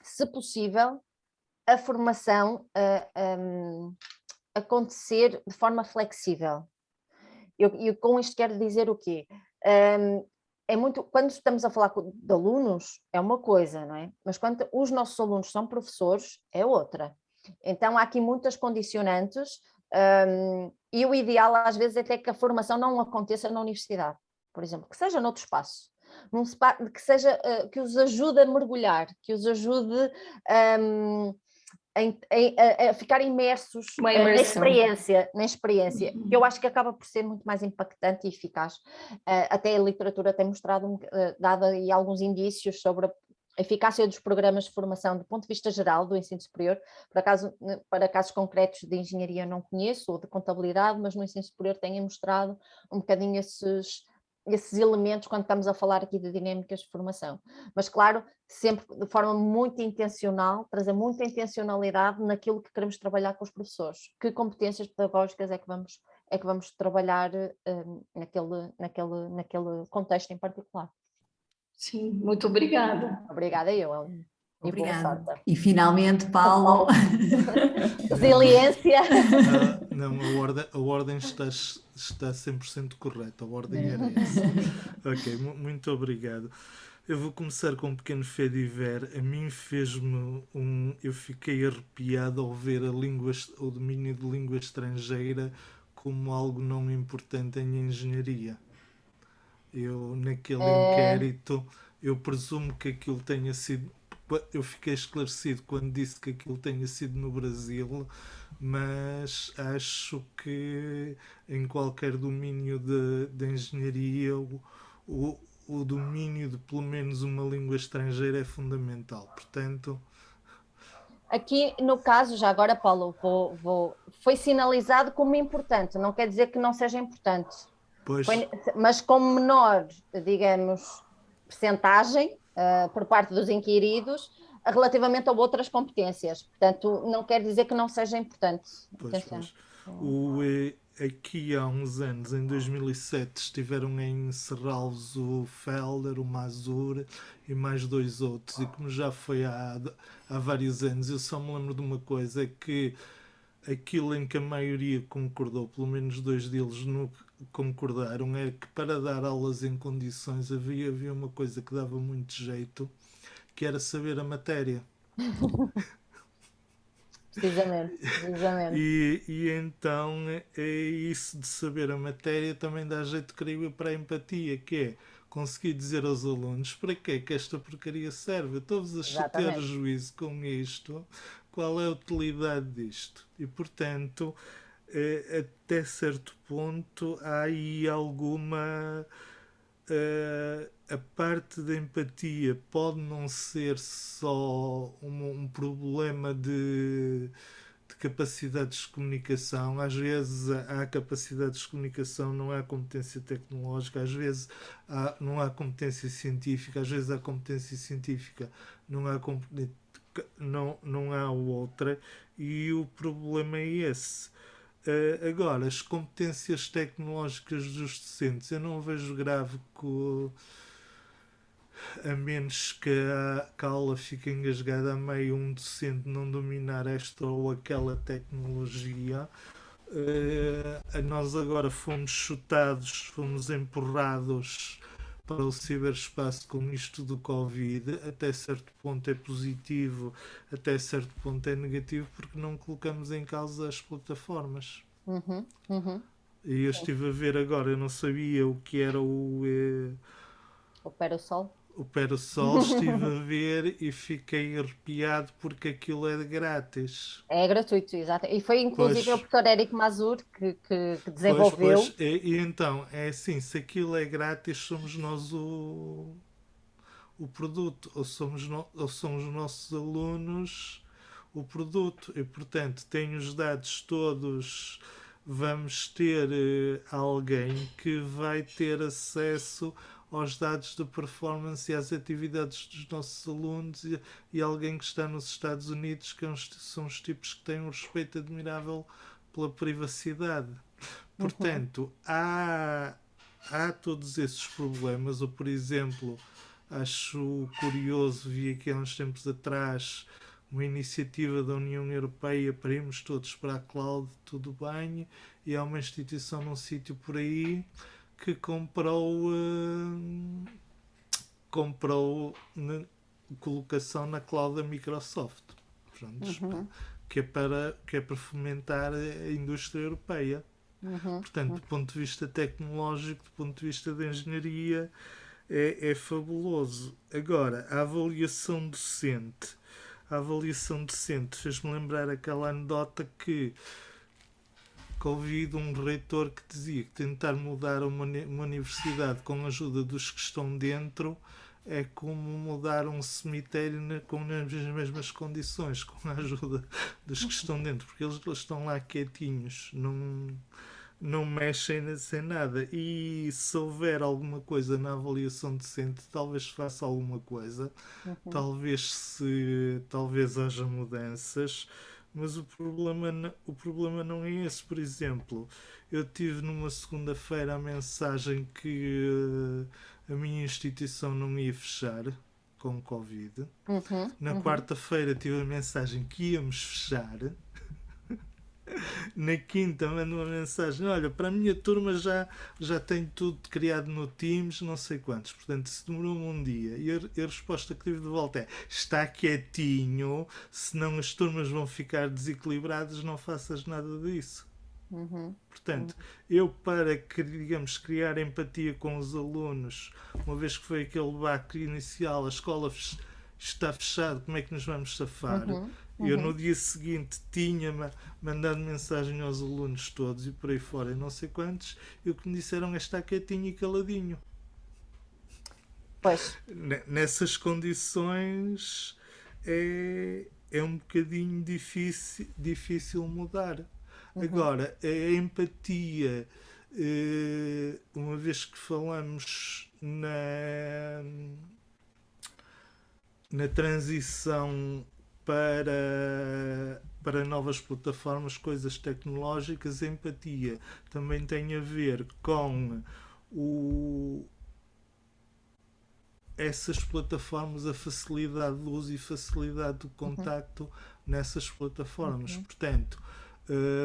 [SPEAKER 2] se possível, a formação acontecer de forma flexível. Eu com isto quero dizer o quê? Quando estamos a falar de alunos, é uma coisa, não é? Mas quando os nossos alunos são professores, é outra. Então há aqui muitas condicionantes. E o ideal às vezes é até que a formação não aconteça na universidade, por exemplo, que seja noutro espaço, que seja que os ajude a mergulhar, que os ajude a ficar imersos na experiência, que eu acho que acaba por ser muito mais impactante e eficaz. Até a literatura tem mostrado, dado aí alguns indícios sobre a eficácia dos programas de formação do ponto de vista geral do ensino superior. Para casos concretos de engenharia não conheço, ou de contabilidade, mas no ensino superior têm mostrado um bocadinho esses elementos quando estamos a falar aqui de dinâmicas de formação. Mas claro, sempre de forma muito intencional, trazer muita intencionalidade naquilo que queremos trabalhar com os professores. Que competências pedagógicas é que vamos trabalhar naquele contexto em particular.
[SPEAKER 6] Sim, muito obrigada.
[SPEAKER 2] Obrigada eu.
[SPEAKER 1] Obrigada. E finalmente, Paulo.
[SPEAKER 2] Resiliência.
[SPEAKER 7] Não, a ordem está 100% correta. A ordem era essa. Ok, muito obrigado. Eu vou começar com um pequeno fait divers. A mim eu fiquei arrepiado ao ver o domínio de língua estrangeira como algo não importante em engenharia. Naquele inquérito, eu presumo que aquilo tenha sido... Eu fiquei esclarecido quando disse que aquilo tenha sido no Brasil, mas acho que em qualquer domínio de engenharia o domínio de pelo menos uma língua estrangeira é fundamental. Portanto...
[SPEAKER 2] Aqui, no caso, já agora, Paulo, foi sinalizado como importante, não quer dizer que não seja importante. Mas com menor, digamos, percentagem por parte dos inquiridos relativamente a outras competências. Portanto, não quer dizer que não seja importante.
[SPEAKER 7] Aqui há uns anos, em 2007, estiveram em Serralves o Felder, o Mazur e mais 2 outros. E como já foi há vários anos, eu só me lembro de uma coisa, é que aquilo em que a maioria concordou, pelo menos 2 deles concordaram, é que para dar aulas em condições havia uma coisa que dava muito jeito, que era saber a matéria.
[SPEAKER 2] Precisamente.
[SPEAKER 7] E então isso de saber a matéria também dá jeito, creio eu, para a empatia, que é conseguir dizer aos alunos para que é que esta porcaria serve. Estou-vos a chatear juízo com isto, qual é a utilidade disto? E portanto, até certo ponto há aí alguma... a parte da empatia pode não ser só um problema de capacidades de comunicação. Às vezes há capacidades de comunicação, não há competência tecnológica, às vezes não há competência científica, às vezes há competência científica, não há outra, e o problema é esse. Agora, as competências tecnológicas dos docentes, eu não vejo grave a menos que a aula fique engasgada a meio, um docente não dominar esta ou aquela tecnologia. Nós agora fomos chutados, fomos empurrados para o ciberespaço com isto do Covid. Até certo ponto é positivo, até certo ponto é negativo, porque não colocamos em causa as plataformas. E eu estive a ver agora, eu não sabia o que era o
[SPEAKER 2] Parasol.
[SPEAKER 7] O Parasol, estive a ver e fiquei arrepiado porque aquilo é de grátis.
[SPEAKER 2] É gratuito, exato. E foi inclusive o professor Érico Mazur que desenvolveu.
[SPEAKER 7] E então, é assim, se aquilo é grátis, somos nós o produto, ou somos os nossos alunos o produto. E, portanto, tenho os dados todos, vamos ter alguém que vai ter acesso aos dados de performance e às atividades dos nossos alunos e alguém que está nos Estados Unidos, que são os tipos que têm um respeito admirável pela privacidade. Portanto, há todos esses problemas. Ou, por exemplo, acho curioso, vi aqui há uns tempos atrás uma iniciativa da União Europeia para irmos todos para a cloud, tudo bem, e há uma instituição num sítio por aí que comprou colocação na cloud da Microsoft. Pronto, que é para fomentar a indústria europeia. Portanto, do ponto de vista tecnológico, do ponto de vista da engenharia, é fabuloso. Agora, a avaliação docente fez-me lembrar aquela anedota que ouvi de um reitor que dizia que tentar mudar uma universidade com a ajuda dos que estão dentro é como mudar um cemitério com as mesmas condições, com a ajuda dos que estão dentro, porque eles estão lá quietinhos, não mexem sem nada. E se houver alguma coisa na avaliação docente, talvez faça alguma coisa, talvez haja mudanças. Mas o problema não é esse. Por exemplo, eu tive numa segunda-feira a mensagem que a minha instituição não ia fechar com o Covid. Na quarta-feira tive a mensagem que íamos fechar. Na quinta mando uma mensagem: olha, para a minha turma já tem tudo criado no Teams, não sei quantos. Portanto, se demorou um dia. E a resposta que tive de volta é: está quietinho, senão as turmas vão ficar desequilibradas, não faças nada disso. Portanto, eu para, digamos, criar empatia com os alunos, uma vez que foi aquele baque inicial, a escola está fechada, como é que nos vamos safar? Eu no dia seguinte tinha mandado mensagem aos alunos todos e por aí fora, e não sei quantos, e o que me disseram é estar quietinho e caladinho.
[SPEAKER 2] Pois.
[SPEAKER 7] Nessas condições é um bocadinho difícil mudar. Agora, a empatia, uma vez que falamos na transição para novas plataformas, coisas tecnológicas, a empatia também tem a ver com essas plataformas, a facilidade de uso e facilidade de contacto nessas plataformas. Portanto,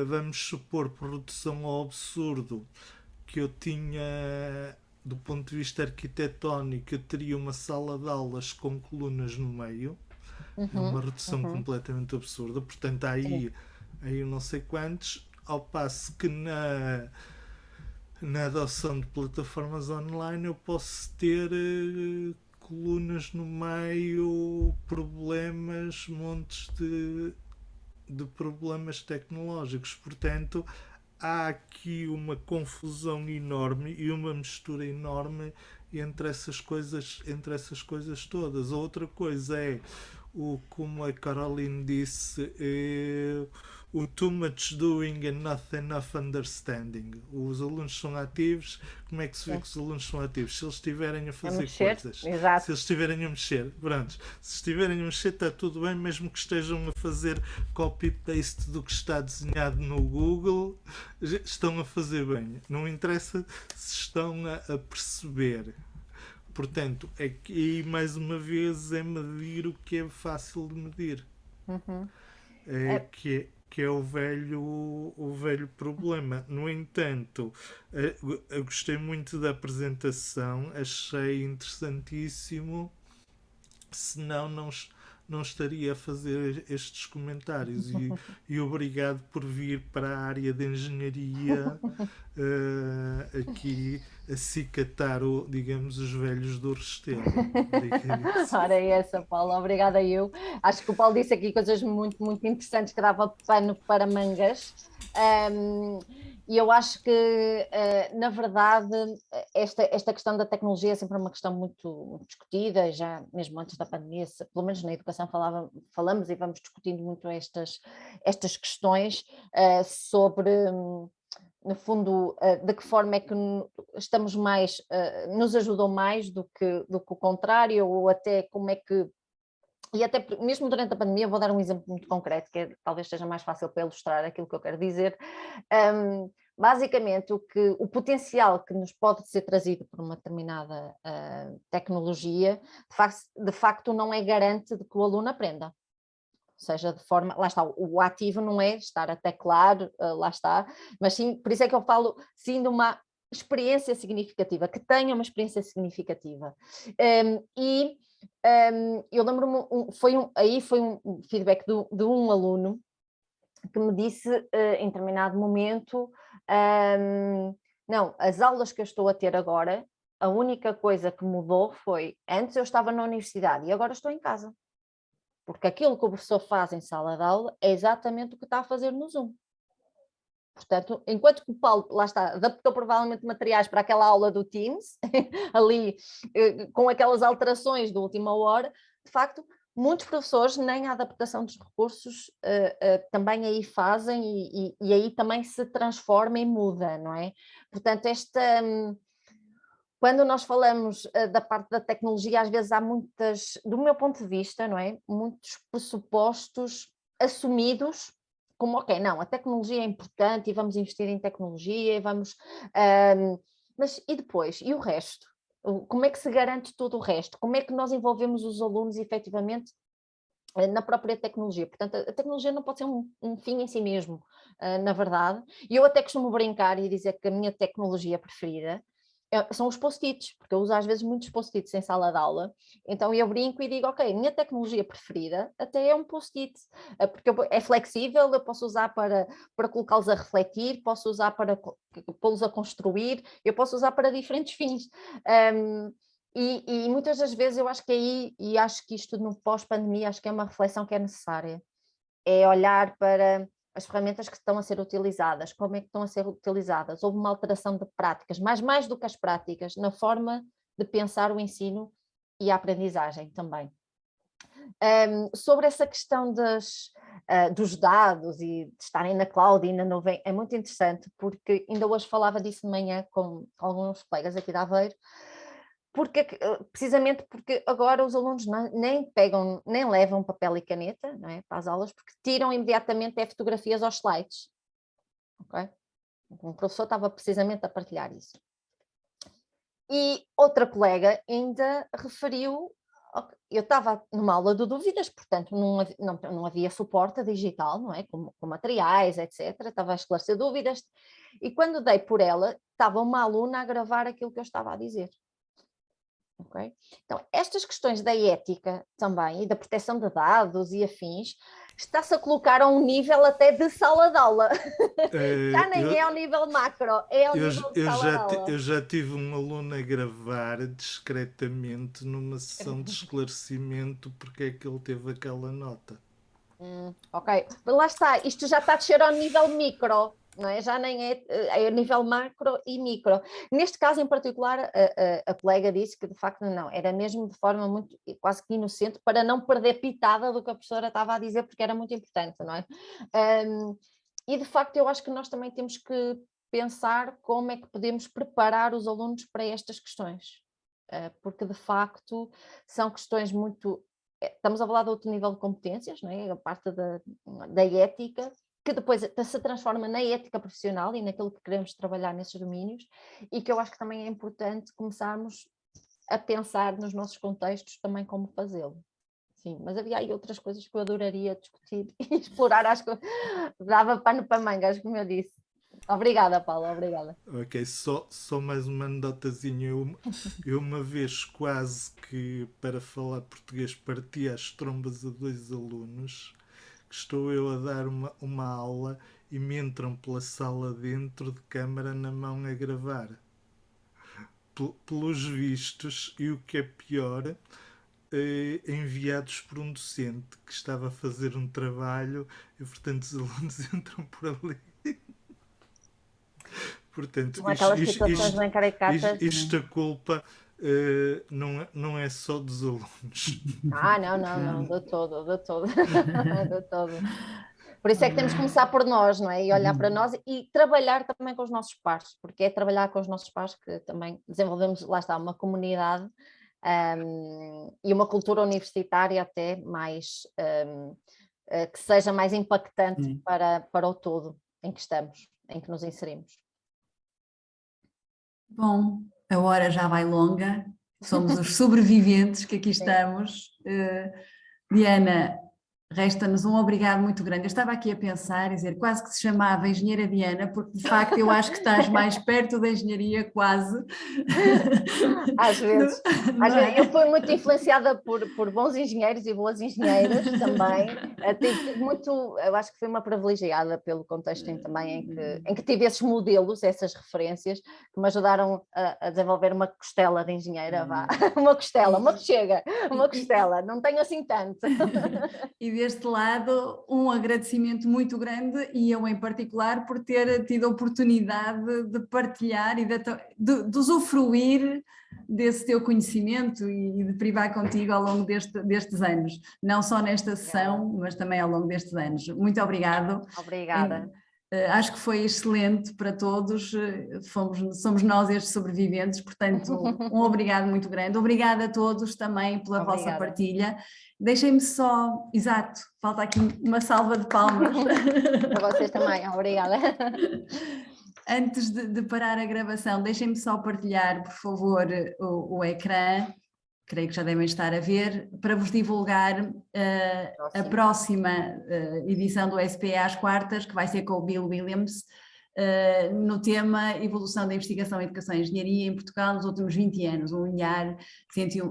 [SPEAKER 7] vamos supor, por redução ao absurdo, que eu tinha, do ponto de vista arquitetónico, eu teria uma sala de aulas com colunas no meio. É uma redução completamente absurda. Portanto, há aí não sei quantos, ao passo que na adoção de plataformas online eu posso ter colunas no meio, montes de problemas tecnológicos. Portanto, há aqui uma confusão enorme e uma mistura enorme entre essas coisas todas. A outra coisa é, como a Caroline disse, o too much doing and not enough understanding. Os alunos são ativos. Como é que se vê que os alunos são ativos? Se eles estiverem a fazer coisas.
[SPEAKER 2] Exato.
[SPEAKER 7] Se eles estiverem a mexer. Pronto. Se estiverem a mexer, está tudo bem, mesmo que estejam a fazer copy-paste do que está desenhado no Google, estão a fazer bem. Não interessa se estão a perceber. portanto, e mais uma vez é medir o que é fácil de medir. Que é o velho problema. No entanto, eu gostei muito da apresentação, achei interessantíssimo, senão não estaria a fazer estes comentários. E obrigado por vir para a área de engenharia aqui acicatar, digamos, os velhos do Restelo.
[SPEAKER 2] Ora é essa, Paulo, obrigada eu. Acho que o Paulo disse aqui coisas muito, muito interessantes que dava pano para mangas. E eu acho que, na verdade, esta questão da tecnologia é sempre uma questão muito, muito discutida, já mesmo antes da pandemia, pelo menos na educação falamos e vamos discutindo muito estas questões sobre, no fundo, de que forma é que estamos mais, nos ajudam mais do que o contrário, ou até como é que. E até mesmo durante a pandemia, vou dar um exemplo muito concreto, que talvez seja mais fácil para ilustrar aquilo que eu quero dizer. Basicamente, o potencial que nos pode ser trazido por uma determinada tecnologia, de facto não é garante de que o aluno aprenda. Ou seja, de forma, lá está, o ativo não é estar a teclar, lá está, mas sim, por isso é que eu falo sim de uma experiência significativa, que tenha uma experiência significativa. Eu lembro-me, aí foi um feedback de um aluno que me disse em determinado momento, não, as aulas que eu estou a ter agora, a única coisa que mudou foi, antes eu estava na universidade e agora estou em casa. Porque aquilo que o professor faz em sala de aula é exatamente o que está a fazer no Zoom. Portanto, enquanto que o Paulo, lá está, adaptou provavelmente materiais para aquela aula do Teams, ali com aquelas alterações de última hora, de facto, muitos professores nem a adaptação dos recursos também aí fazem e aí também se transforma e muda, não é? Portanto, quando nós falamos da parte da tecnologia, às vezes há do meu ponto de vista, não é? Muitos pressupostos assumidos como, ok, não, a tecnologia é importante e vamos investir em tecnologia e vamos... mas e depois? E o resto? Como é que se garante todo o resto? Como é que nós envolvemos os alunos efetivamente na própria tecnologia? Portanto, a tecnologia não pode ser um fim em si mesmo, na verdade. E eu até costumo brincar e dizer que a minha tecnologia preferida são os post-its, porque eu uso às vezes muitos post-its em sala de aula, então eu brinco e digo, ok, a minha tecnologia preferida até é um post-it, porque é flexível, eu posso usar para colocá-los a refletir, posso usar para pô-los a construir, eu posso usar para diferentes fins. E muitas das vezes eu acho que aí, e acho que isto no pós-pandemia, acho que é uma reflexão que é necessária, é olhar para as ferramentas que estão a ser utilizadas, como é que estão a ser utilizadas, houve uma alteração de práticas, mas mais do que as práticas, na forma de pensar o ensino e a aprendizagem também. Sobre essa questão dos dados e de estarem na cloud e na nuvem, é muito interessante, porque ainda hoje falava disso de manhã com alguns colegas aqui de Aveiro, precisamente porque agora os alunos nem levam papel e caneta, não é, para as aulas, porque tiram imediatamente fotografias aos slides. Okay? O professor estava precisamente a partilhar isso. E outra colega ainda referiu, eu estava numa aula de dúvidas, portanto não havia suporte digital, não é, com materiais, etc. Estava a esclarecer dúvidas, e quando dei por ela, estava uma aluna a gravar aquilo que eu estava a dizer. Okay? Então, estas questões da ética também e da proteção de dados e afins está-se a colocar a um nível até de sala de aula. Já nem é ao nível macro, é ao nível de sala de aula.
[SPEAKER 7] Eu já tive um aluno a gravar discretamente numa sessão de esclarecimento porque é que ele teve aquela nota.
[SPEAKER 2] Ok, mas lá está, isto já está a descer ao nível micro. Não é? Já nem é a nível macro e micro. Neste caso em particular, a colega disse que de facto não, era mesmo de forma muito, quase que inocente, para não perder pitada do que a professora estava a dizer, porque era muito importante, não é? E de facto eu acho que nós também temos que pensar como é que podemos preparar os alunos para estas questões, porque de facto são questões muito... Estamos a falar de outro nível de competências, não é? A parte da ética, que depois se transforma na ética profissional e naquilo que queremos trabalhar nesses domínios, e que eu acho que também é importante começarmos a pensar nos nossos contextos também como fazê-lo. Sim, mas havia aí outras coisas que eu adoraria discutir e explorar, acho que dava pano para mangas, como eu disse. Obrigada, Paula, obrigada.
[SPEAKER 7] Ok, só mais uma anedotazinha. Eu uma vez quase que, para falar português, parti às trombas a 2 alunos, que estou eu a dar uma aula e me entram pela sala dentro de câmara na mão a gravar. Pelos vistos, e o que é pior, enviados por um docente que estava a fazer um trabalho e, portanto, os alunos entram por ali. Portanto,
[SPEAKER 2] aquelas situações bem caricatas.
[SPEAKER 7] Isto a culpa não é só dos alunos.
[SPEAKER 2] Não, de todo. De todo. Por isso é que temos que começar por nós, não é? E olhar para nós e trabalhar também com os nossos pares, porque é trabalhar com os nossos pares que também desenvolvemos, lá está, uma comunidade e uma cultura universitária até mais, que seja mais impactante para o todo em que estamos, em que nos inserimos.
[SPEAKER 1] Bom, a hora já vai longa, somos os sobreviventes que aqui estamos. Diana, resta-nos um obrigado muito grande. Eu estava aqui a pensar, dizer, quase que se chamava Engenheira Diana, porque de facto eu acho que estás mais perto da engenharia, quase.
[SPEAKER 2] Às vezes. Eu fui muito influenciada por bons engenheiros e boas engenheiras também. Eu acho que fui uma privilegiada pelo contexto também em que tive esses modelos, essas referências, que me ajudaram a desenvolver uma costela de engenheira. Uma costela, não tenho assim tanto.
[SPEAKER 1] E deste lado, um agradecimento muito grande, e eu em particular, por ter tido a oportunidade de partilhar e de usufruir desse teu conhecimento e de privar contigo ao longo destes anos, não só nesta sessão, mas também ao longo destes anos. Muito obrigado.
[SPEAKER 2] Obrigada.
[SPEAKER 1] Acho que foi excelente para todos, somos nós estes sobreviventes, portanto um obrigado muito grande. Obrigada a todos também pela vossa partilha. Deixem-me só, exato, falta aqui uma salva de palmas.
[SPEAKER 2] Para vocês também, obrigada.
[SPEAKER 1] Antes de parar a gravação, deixem-me só partilhar, por favor, o ecrã, creio que já devem estar a ver, para vos divulgar a próxima edição do SPA às quartas, que vai ser com o Bill Williams, no tema Evolução da Investigação, Educação e Engenharia em Portugal nos últimos 20 anos, um olhar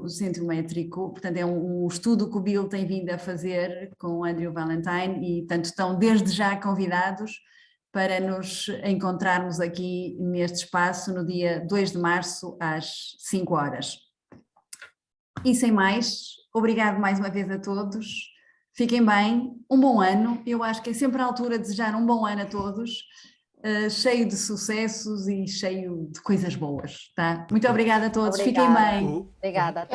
[SPEAKER 1] centrométrico. Portanto, é um estudo que o Bill tem vindo a fazer com o Andrew Valentine e, portanto, estão desde já convidados para nos encontrarmos aqui neste espaço no dia 2 de março às 5 horas. E sem mais, obrigado mais uma vez a todos, fiquem bem, um bom ano, eu acho que é sempre a altura de desejar um bom ano a todos, cheio de sucessos e cheio de coisas boas, tá? Muito obrigada a todos, fiquem bem.
[SPEAKER 2] Obrigada.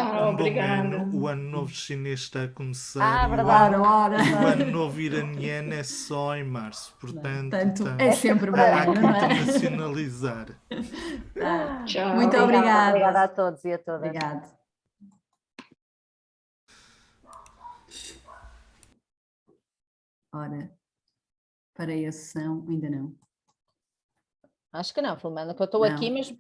[SPEAKER 7] O ano novo chinês está a começar
[SPEAKER 2] verdade.
[SPEAKER 7] O ano novo iraniano é só em março, portanto
[SPEAKER 1] é sempre bom.
[SPEAKER 7] Há que internacionalizar.
[SPEAKER 2] Tchau.
[SPEAKER 1] Muito obrigada.
[SPEAKER 2] Obrigada a todos e a todas.
[SPEAKER 1] Obrigada. Ora, para a sessão, ainda não.
[SPEAKER 2] Acho que não, Filomena, que eu estou aqui, mas